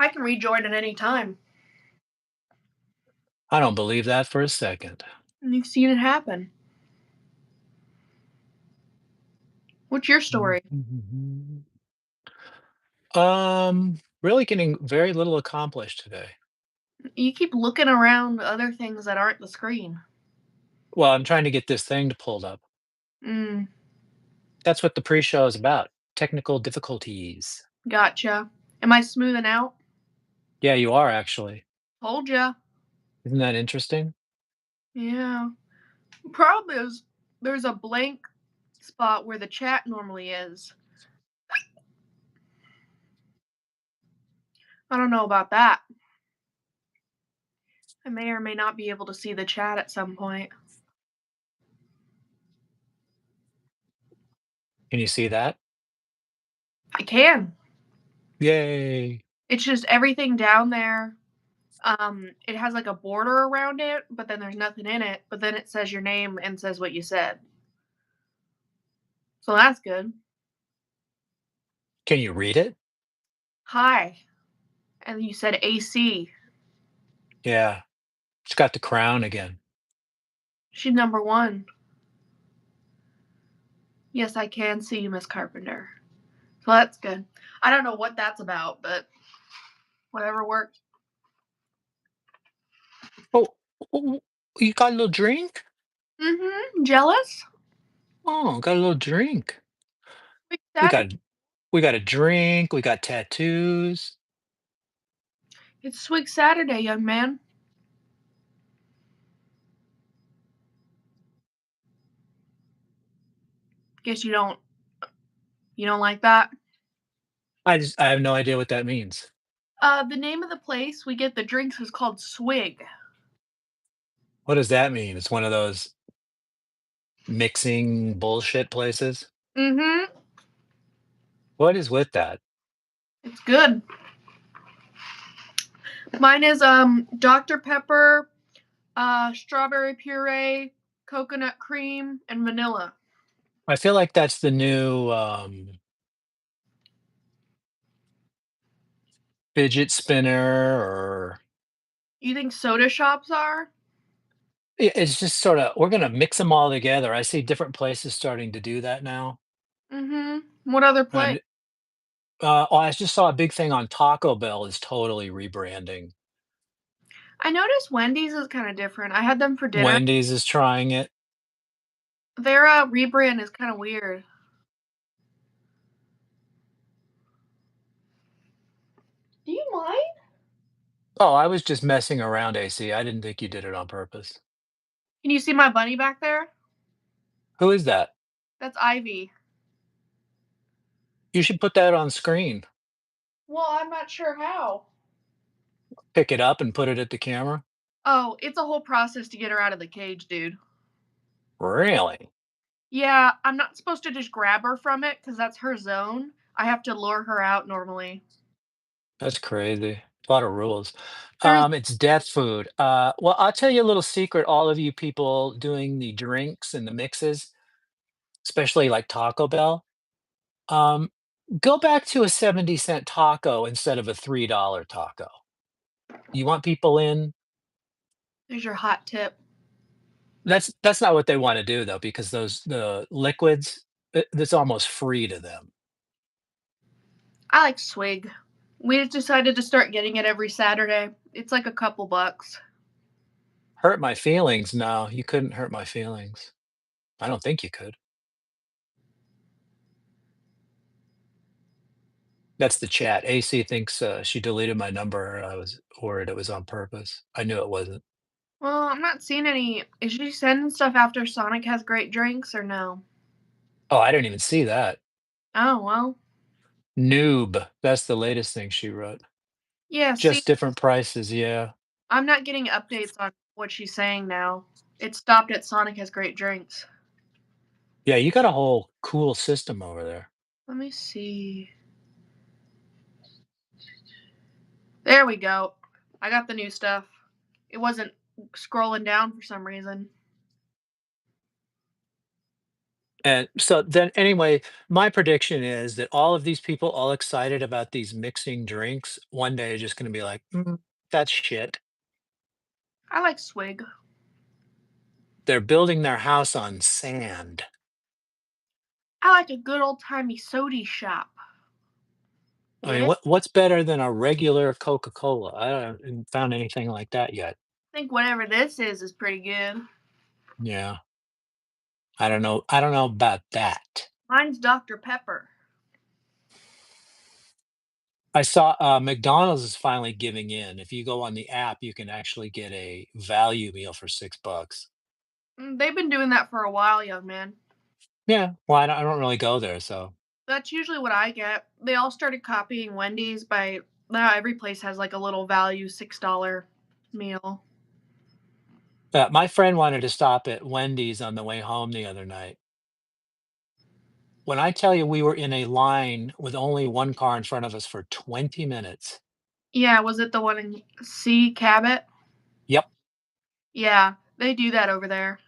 I can rejoin at any time. I don't believe that for a second. And you've seen it happen. What's your story? Really getting very little accomplished today. You keep looking around other things that aren't the screen. Well, I'm trying to get this thing to pulled up. Mm, That's what the pre-show is about. Technical difficulties. gotcha. Am I smoothing out? Yeah, you are actually. Told ya. Isn't that interesting? Yeah. Problem is, there's a blank spot where the chat normally is. I don't know about that. I may or may not be able to see the chat at some point. Can you see that? I can. Yay. It's just everything down there. It has like a border around it, but then there's nothing in it. But then it says your name and says what you said. So that's good. Can you read it? Hi. And you said AC. Yeah. It's got the crown again. She's number one. Yes, I can see you, Miss Carpenter. So that's good. I don't know what that's about, but whatever works. Oh, oh, you got a little drink? Mm-hmm. Jealous? Oh, got a little drink. Big We Saturday. got we got a drink, we got tattoos. It's Swig Saturday, young man. Guess you don't like that? I have no idea what that means. The name of the place we get the drinks is called Swig. What does that mean? It's one of those mixing bullshit places? Mm-hmm. What is with that? It's good. Mine is Dr. Pepper, strawberry puree, coconut cream, and vanilla. I feel like that's the new, fidget spinner or You think soda shops are? it's just sorta we're gonna mix them all together. I see different places starting to do that now, Mm-hmm. What other place? and, oh, I just saw a big thing on Taco Bell is totally rebranding. I noticed Wendy's is kind of different. I had them for dinner. Wendy's is trying it. Their rebrand is kind of weird. Do you mind? Oh, I was just messing around, AC. I didn't think you did it on purpose. Can you see my bunny back there? Who is that? That's Ivy. You should put that on screen. Well, I'm not sure how. Pick it up and put it at the camera. Oh, it's a whole process to get her out of the cage, dude. Really? Yeah, I'm not supposed to just grab her from it because that's her zone. I have to lure her out normally. That's crazy. A lot of rules. There's It's death food. Well, I'll tell you a little secret, all of you people doing the drinks and the mixes, especially like Taco Bell. Um, Go back to a 70-cent taco instead of a $3 taco. You want people in? there's your hot tip. That's not what they want to do though, because the liquids, that's almost free to them. I like Swig. We just decided to start getting it every Saturday. It's like a couple bucks. Hurt my feelings? No, you couldn't hurt my feelings. I don't think you could. That's the chat. AC thinks, she deleted my number. I was worried it was on purpose. I knew it wasn't. Well, I'm not seeing any. Is she sending stuff after Sonic has great drinks or no? Oh, I didn't even see that. Oh, well. Noob. That's the latest thing she wrote. Yeah, see, Just different prices, yeah. I'm not getting updates on what she's saying now. It stopped at Sonic has great drinks. Yeah, you got a whole cool system over there. Let me see. There we go. I got the new stuff. It wasn't scrolling down for some reason. And so then anyway, my prediction is that all of these people all excited about these mixing drinks one day are just gonna be like, "Mm, that's shit." I like swig. They're building their house on sand. I like a good old timey sody shop. I Get mean, it? what's better than a regular Coca-Cola? I haven't found anything like that yet. I think whatever this is pretty good. Yeah, I don't know about that. Mine's Dr. Pepper. I saw, McDonald's is finally giving in. If you go on the app, you can actually get a value meal for $6. They've been doing that for a while, young man. Yeah, well, I don't really go there, so That's usually what I get. They all started copying Wendy's by now every place has like a little value $6 meal. my friend wanted to stop at Wendy's on the way home the other night. When I tell you we were in a line with only 1 car in front of us for 20 minutes. Yeah, was it the one in C Cabot? Yep, Yeah, they do that over there.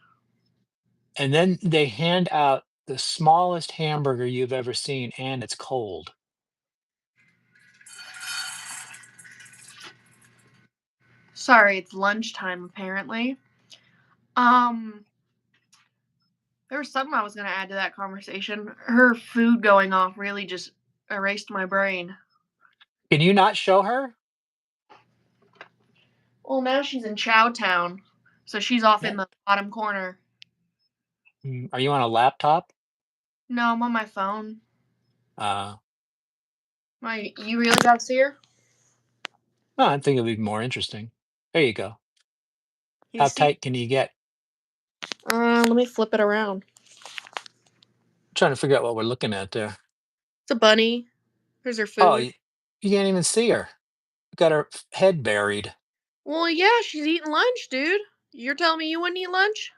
and then they hand out the smallest hamburger you've ever seen, and it's cold. Sorry, it's lunchtime apparently. Um, there was something I was gonna add to that conversation. Her food going off really just erased my brain. Can you not show her? Well, now she's in Chowtown, so she's off Yeah. in the bottom corner. Are you on a laptop? No, I'm on my phone. Uh, You really gotta see her? no, I think it'll be more interesting. There you go. You How see? tight can you get? Let me flip it around. Trying to figure out what we're looking at there. It's a bunny. Here's her Oh, food. you can't even see her. Got her head buried. Well, yeah, she's eating lunch, dude. You're telling me you wouldn't eat lunch?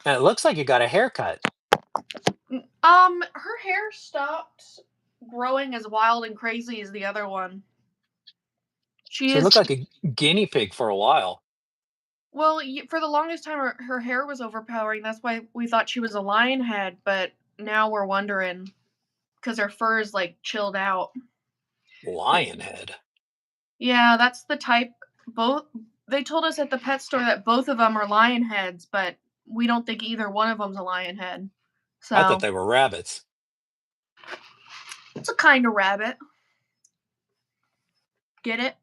And it looks like you got a haircut. Her hair stopped growing as wild and crazy as the other one. She She is looked like a guinea pig for a while. well, for the longest time, her hair was overpowering. That's why we thought she was a lion head, but now we're wondering because her fur is like chilled out. But Lion head. yeah, that's the type. Both they told us at the pet store that both of them are lion heads, but we don't think either one of them's a lion head. I thought So they were rabbits. it's a kind of rabbit. Get it?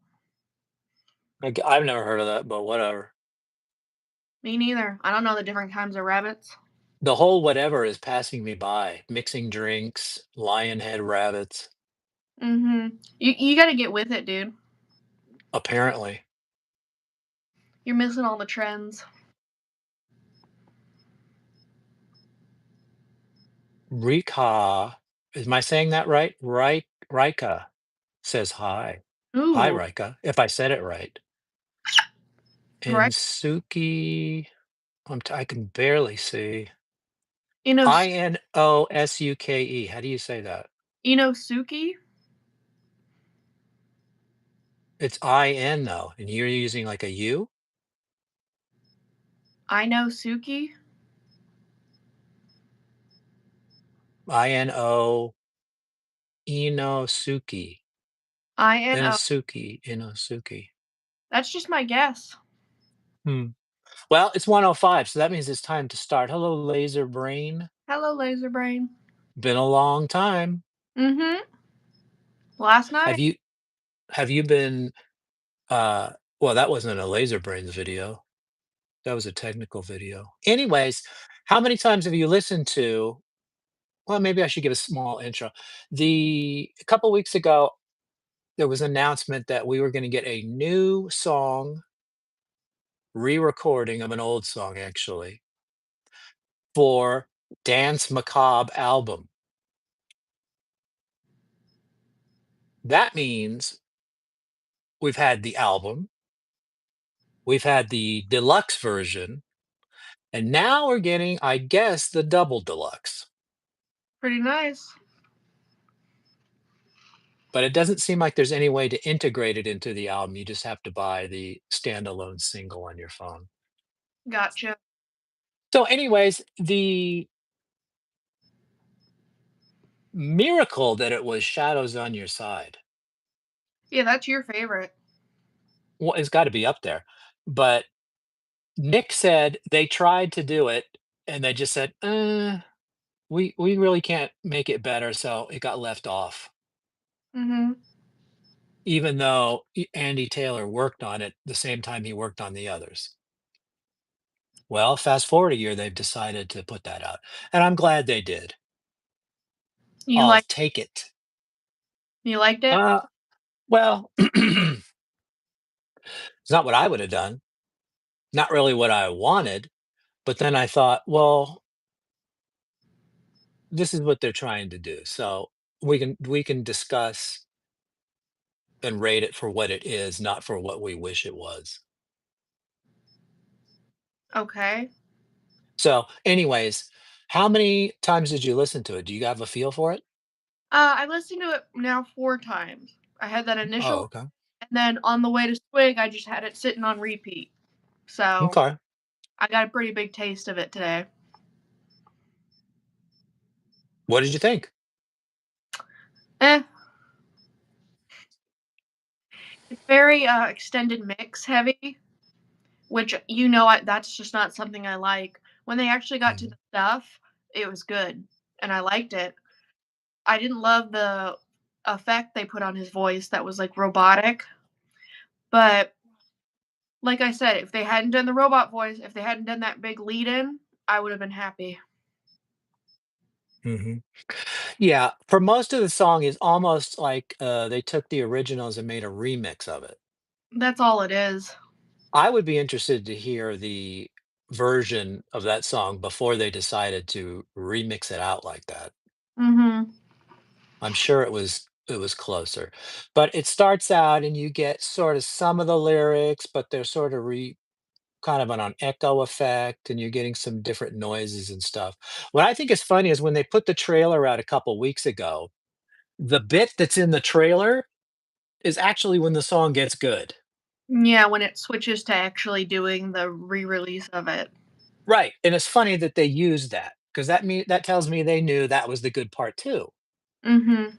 I've never heard of that, but whatever. Me neither. I don't know the different kinds of rabbits. The whole whatever is passing me by. Mixing drinks, lion head rabbits, You got to get with it, dude. apparently. You're missing all the trends. Rika, am I saying that right? Rika says hi. Hi, Ooh, Rika, if I said it right. right. And Suki, I can barely see. Ino Inosuke. How do you say that? Inosuke. It's I-N though, and you're using like a U? I know Suki. I-N-O, Inosuke. INO. Inosuke. That's just my guess. Hmm. Well, it's 1:05, so that means it's time to start. Hello, laser brain. Hello, laser brain. Been a long time. Mm-hmm. Last night. Have you have you been uh well, that wasn't a laser brains video. That was a technical video. Anyways, how many times have you listened to well, maybe I should give a small intro. A couple weeks ago, there was an announcement that we were going to get a new song, re-recording of an old song actually, for Dance Macabre album. That means we've had the album, we've had the deluxe version, and now we're getting, I guess, the double deluxe. Pretty nice. But it doesn't seem like there's any way to integrate it into the album. You just have to buy the standalone single on your phone. Gotcha. So, anyways, the Miracle that it was Shadows on Your Side. Yeah, that's your favorite. Well, it's gotta be up there, but Nick said they tried to do it, and they just said, we really can't make it better," so it got left off, Mhm. even though Andy Taylor worked on it the same time he worked on the others. Well, fast forward a year, they've decided to put that out, and I'm glad they did. You I'll like take it. you liked it? Uh, well, it's not what I would have done, not really what I wanted, but then I thought, "Well, this is what they're trying to do, so we can discuss and rate it for what it is, not for what we wish it was." Okay. So, anyways, how many times did you listen to it? Do you have a feel for it? I listened to it now 4 times. I had that Oh, initial, okay. and then on the way to Swig, I just had it sitting on repeat. So, Okay. I got a pretty big taste of it today. What did you think? Eh, it's very, extended mix heavy, which, that's just not something I like. When they actually got to Mhm, the stuff, it was good, and I liked it. I didn't love the effect they put on his voice that was, like, robotic, but like I said, if they hadn't done the robot voice, if they hadn't done that big lead in, I would have been happy. mhm. Yeah, for most of the song, it's almost like, they took the originals and made a remix of it. That's all it is. I would be interested to hear the version of that song before they decided to remix it out like that. Mhm. I'm sure it was closer. But it starts out and you get sort of some of the lyrics, but they're sort of kind of an echo effect, and you're getting some different noises and stuff. What I think is funny is when they put the trailer out a couple weeks ago, the bit that's in the trailer is actually when the song gets good. Yeah, when it switches to actually doing the re-release of it. Right, and it's funny that they used that, 'cause that tells me they knew that was the good part too. Mhm.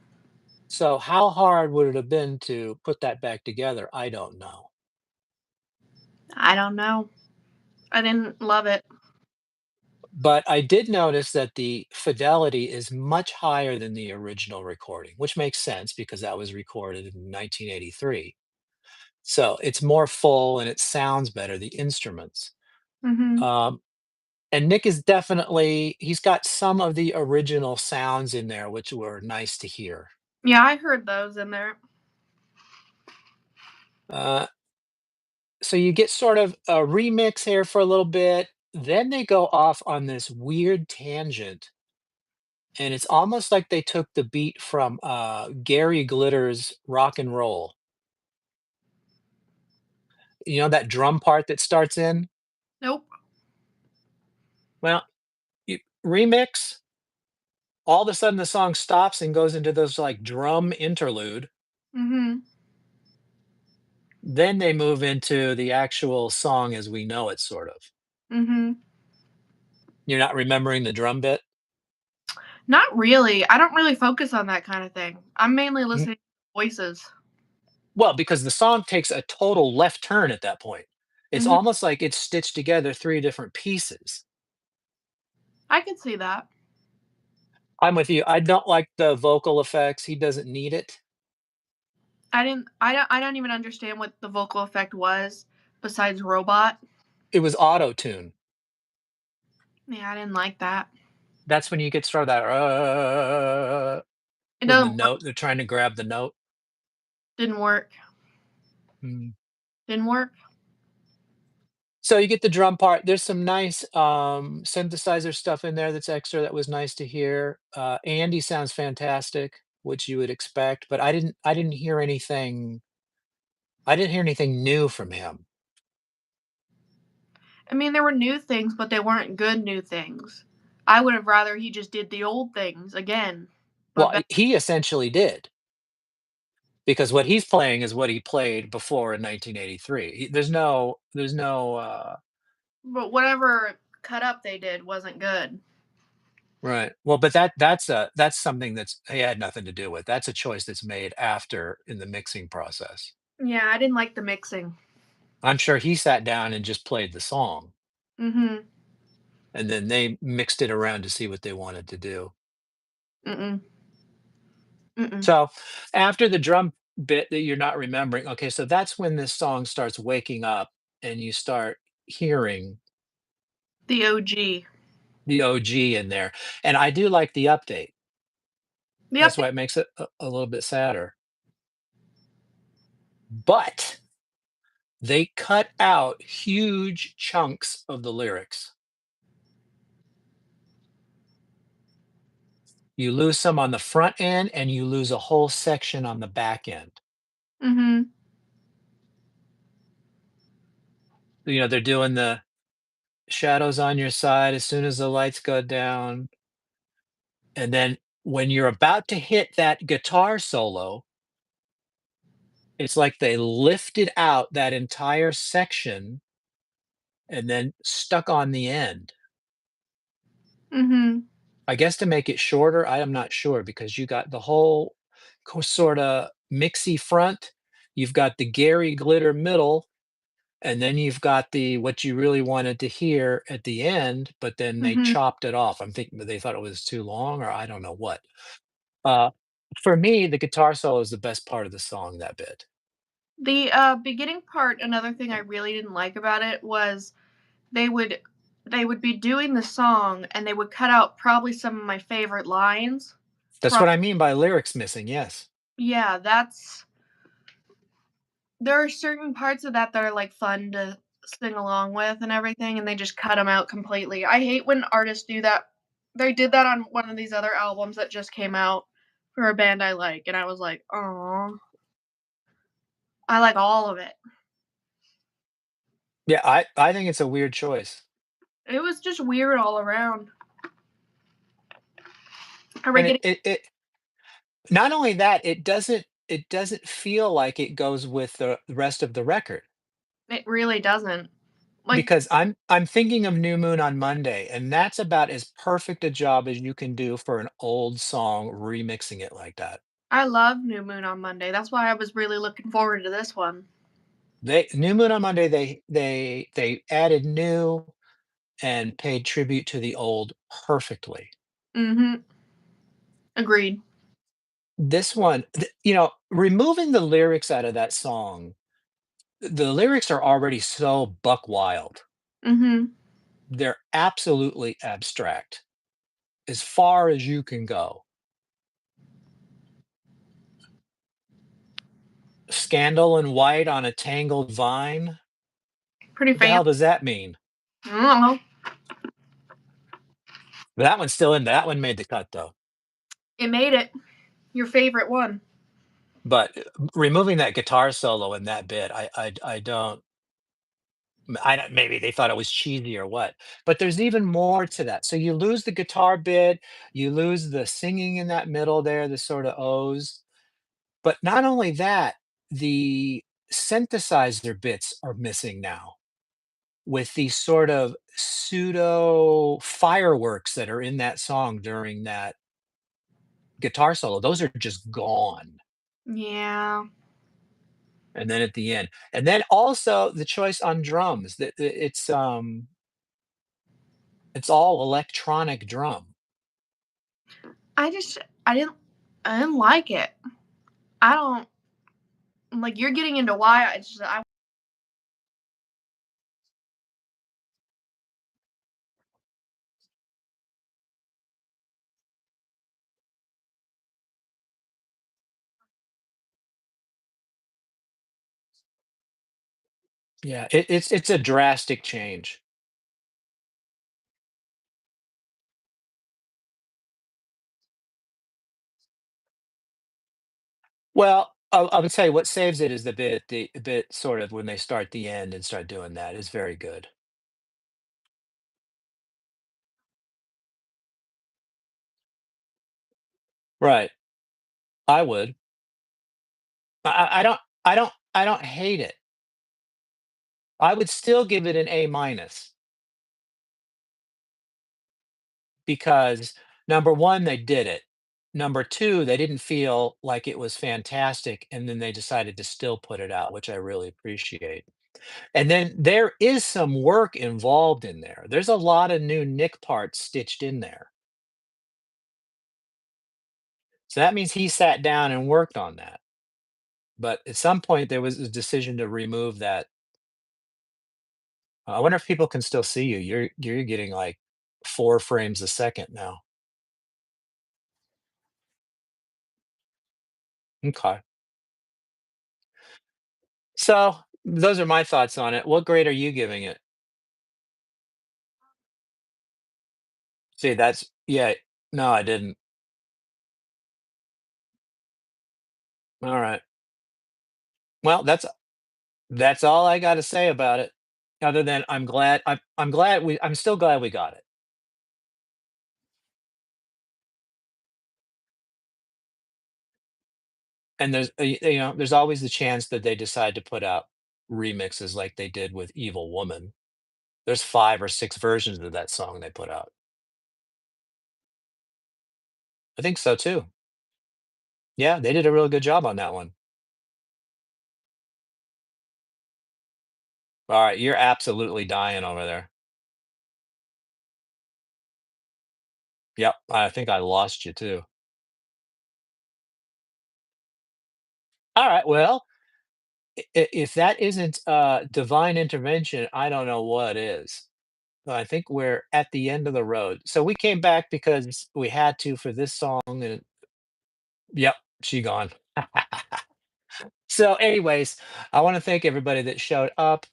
So how hard would it have been to put that back together? I don't know. I don't know. I didn't love it. But I did notice that the fidelity is much higher than the original recording, which makes sense because that was recorded in 1983. So it's more full and it sounds better, the instruments. Mhm. Um, and Nick is he's got some of the original sounds in there, which were nice to hear. Yeah, I heard those in there. Uh, so you get sort of a remix here for a little bit. Then they go off on this weird tangent. And it's almost like they took the beat from Gary Glitter's rock and roll. You know that drum part that starts in? Nope. Well, remix, all of a sudden the song stops and goes into this like drum interlude. Mhm. Then they move into the actual song as we know it, sort of. Mhm. You're not remembering the drum bit? Not really. I don't really focus on that kind of thing. I'm mainly Mm, listening to voices. well, because the song takes a total left turn at that point. It's Mhm. almost like it's stitched together three different pieces. I could see that. I'm with you. I don't like the vocal effects. He doesn't need it. I don't even understand what the vocal effect was besides robot. It was auto tune. Yeah, I didn't like that. That's when you get sort of that It when the doesn't work. note they're trying to grab the note. Didn't work. Mm. Didn't work. So you get the drum part. There's some nice synthesizer stuff in there that's extra that was nice to hear. Andy sounds fantastic, which you would expect, but I didn't hear anything new from him. I mean, there were new things, but they weren't good new things. I would have rather he just did the old things again, but Well, he essentially did because what he's playing is what he played before in 1983. There's no but whatever cut up they did wasn't good. Right. Well, but that's something that's he had nothing to do with. That's a choice that's made after in the mixing process. Yeah, I didn't like the mixing. I'm sure he sat down and just played the song, Mhm. and then they mixed it around to see what they wanted to do. Mm-mm. Mm-mm. So, after the drum bit that you're not remembering, okay, so that's when this song starts waking up and you start hearing The OG. the OG in there. And I do like the update. The That's update. why it makes it a little bit sadder. But they cut out huge chunks of the lyrics. You lose some on the front end and you lose a whole section on the back end. Mhm. You know, they're doing the shadows on your side as soon as the lights go down. And then when you're about to hit that guitar solo, it's like they lifted out that entire section and then stuck on the end. Mhm. I guess to make it shorter, I am not sure because you got the whole sorta mixy front, you've got the Gary Glitter middle, and then you've got the what you really wanted to hear at the end, but then they Mhm. chopped it off. I'm thinking that they thought it was too long or I don't know what. Uh, for me, the guitar solo is the best part of the song, that bit. The, beginning part, another thing I really didn't like about it was they would they would be doing the song, and they would cut out probably some of my favorite lines That's from. what I mean by lyrics missing, yes. Yeah, that's there are certain parts of that that are, like, fun to sing along with and everything, and they just cut them out completely. I hate when artists do that. They did that on one of these other albums that just came out for a band I like, and I was like, "Aw." I like all of it. Yeah, I think it's a weird choice. It was just weird all around. Are we And getting it not only that, it doesn't feel like it goes with the rest of the record. it really doesn't. Like, Because I'm thinking of New Moon on Monday, and that's about as perfect a job as you can do for an old song remixing it like that. I love New Moon on Monday, that's why I was really looking forward to this one. They New Moon on Monday, they added new and paid tribute to the old perfectly. Mhm. Agreed. This one, removing the lyrics out of that song, the lyrics are already so buck wild. Mhm. They're absolutely abstract as far as you can go. Scandal and white on a tangled vine. Pretty What the fan. hell does that mean? I don't know. That one's still in that one made the cut though. It made it. Your favorite one. But, removing that guitar solo in that bit, I don't I don't maybe they thought it was cheesy or what, but there's even more to that. So you lose the guitar bit, you lose the singing in that middle there, the sorta O's, but not only that, the synthesizer bits are missing now with these sort of pseudo fireworks that are in that song during that guitar solo. Those are just gone. Yeah. And then at the end. And then also the choice on drums, that it's all electronic drum. I just I didn't like it. I don't like, you're getting into why I just I Yeah, it's a drastic change. Well, I would say what saves it is the bit sort of when they start the end and start doing that is very good. Right. I would. I don't hate it. I would still give it an A minus because Number 1, they did it. Number 2, they didn't feel like it was fantastic, and then they decided to still put it out, which I really appreciate. And then there is some work involved in there. There's a lot of new Nick parts stitched in there. So that means he sat down and worked on that. But at some point, there was a decision to remove that. I wonder if people can still see you. You're getting like 4 frames a second now. Okay. So those are my thoughts on it. What grade are you giving it? See, that's yeah. No, I didn't. All right. Well, that's all I got to say about it. Other than I'm still glad we got it. And there's always the chance that they decide to put out remixes like they did with Evil Woman. There's 5 or 6 versions of that song they put out. I think so too. Yeah, they did a really good job on that one. All right, you're absolutely dying over there. Yep, I think I lost you too. All right, well, if that isn't divine intervention, I don't know what is. I think we're at the end of the road. So we came back because we had to for this song, and yep, she gone. So, anyways, I want to thank everybody that showed up,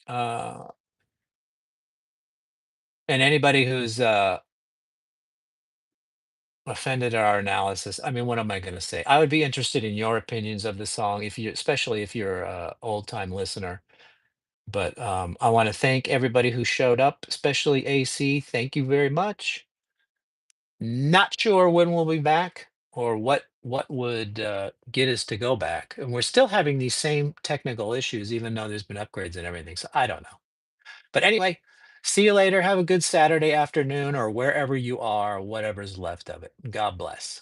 uh, and anybody who's offended at our analysis. I mean, what am I going to say? I would be interested in your opinions of the song, if you, especially if you're a old time listener. But I want to thank everybody who showed up, especially AC. Thank you very much. Not sure when we'll be back or what would get us to go back. And we're still having these same technical issues, even though there's been upgrades and everything. So I don't know. But anyway, see you later. Have a good Saturday afternoon or wherever you are, whatever's left of it. God bless.